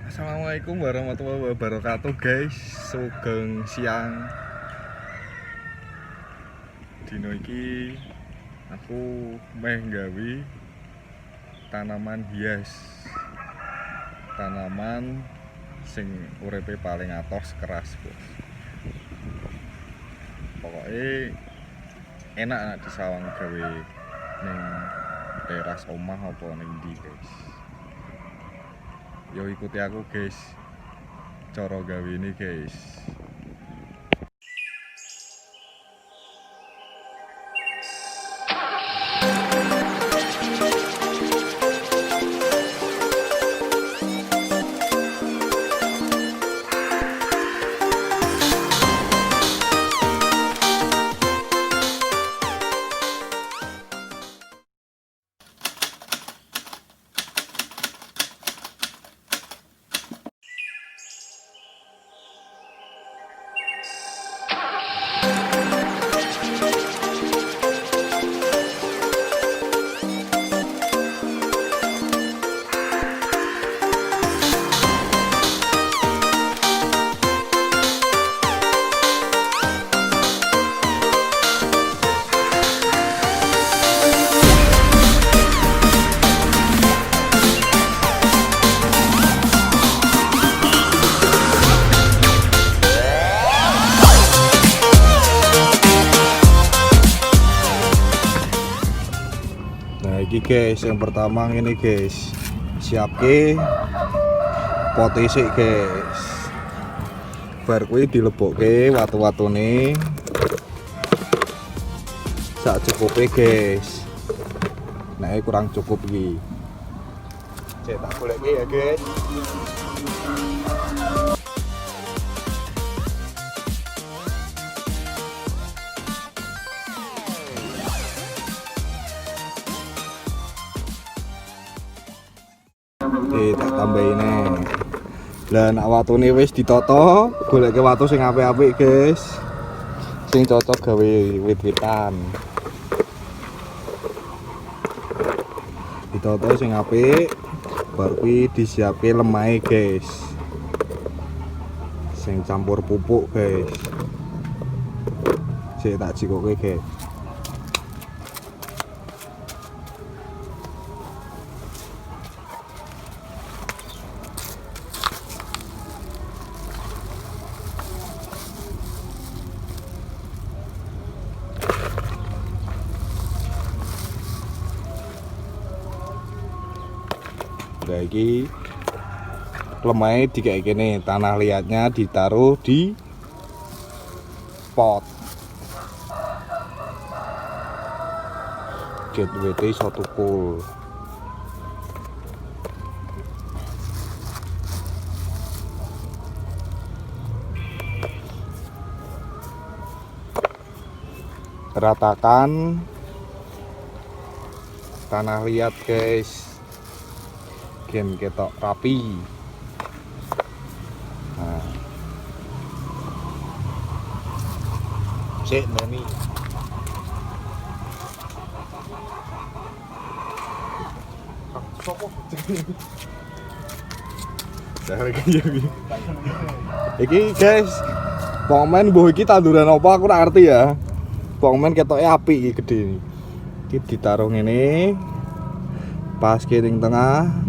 Assalamualaikum warahmatullahi wabarakatuh guys. Sugeng siang. Dino iki aku meh gawe tanaman hias. Tanaman sing uripe paling atos keras, Bos. Pokoknya enak disawang gawe ning teras omah apa ning ndi, guys. Yo ikuti aku guys, cara gawe ini guys. Nah ini guys, yang pertama ini guys, siapke pote sik guys. Bar kuwi dilebokke watu-watune sak cukupe guys. Nah ini kurang cukup iki. Cek tak goleki ya guys. Tak tambahin nih. Lah nek watune wis ditata, goleke watu sing apik-apik, guys. Sing cocok gawe wit-witan. Ditata sing apik, bar kuwi disiapke lemahe, guys. Sing campur pupuk, guys. Sik tak jikoke, guys. Nah ini lemahnya kayak gini, tanah liatnya ditaruh di pot. GWT 1 pul. Ratakan tanah liat guys, gen ketok rapi. Nah cek nani iki guys, pokoknya mbuh iki tanduran apa aku ora ngerti ya. Pokoknya ketoknya api iki gede. Iki ditaruh ngene pas kering tengah.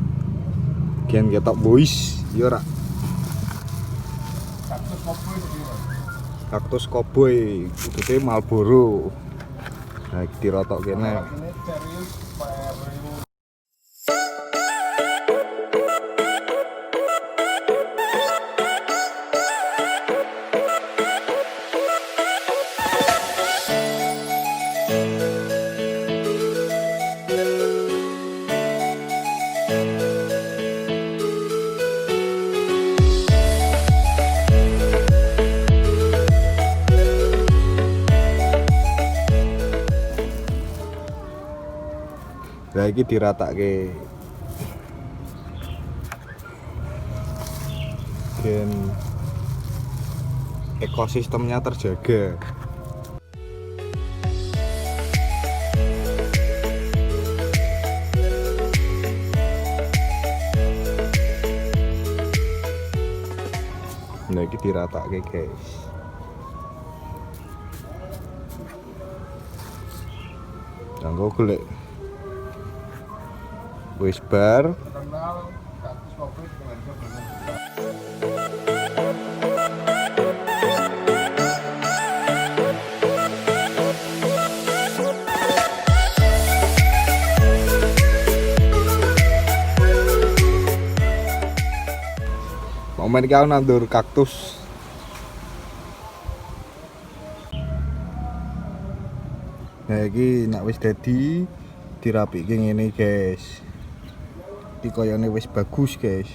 Gen ketok boys, yo ora. Kaktus koboi, kudune Marlboro. Nah, iki dirotok kene. Nah ini diratake gen ekosistemnya terjaga. Nah iki diratake guys. Kanggo golek wis bar. Kenal kaktus favorit dengan banget. Momen iki aku nandur kaktus. Nah iki nek wis dadi dirapike ngene guys. Iki koyone wis bagus guys.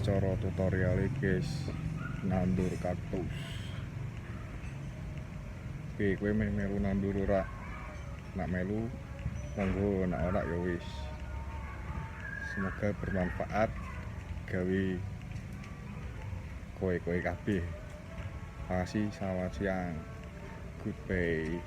Cara tutorialnya guys nandur kaktus. Oke, kowe melu nandur ora? Nak melu monggo, nak ora ya wis. Semoga bermanfaat gawe kowe kabeh. Makasih, selamat siang. Goodbye.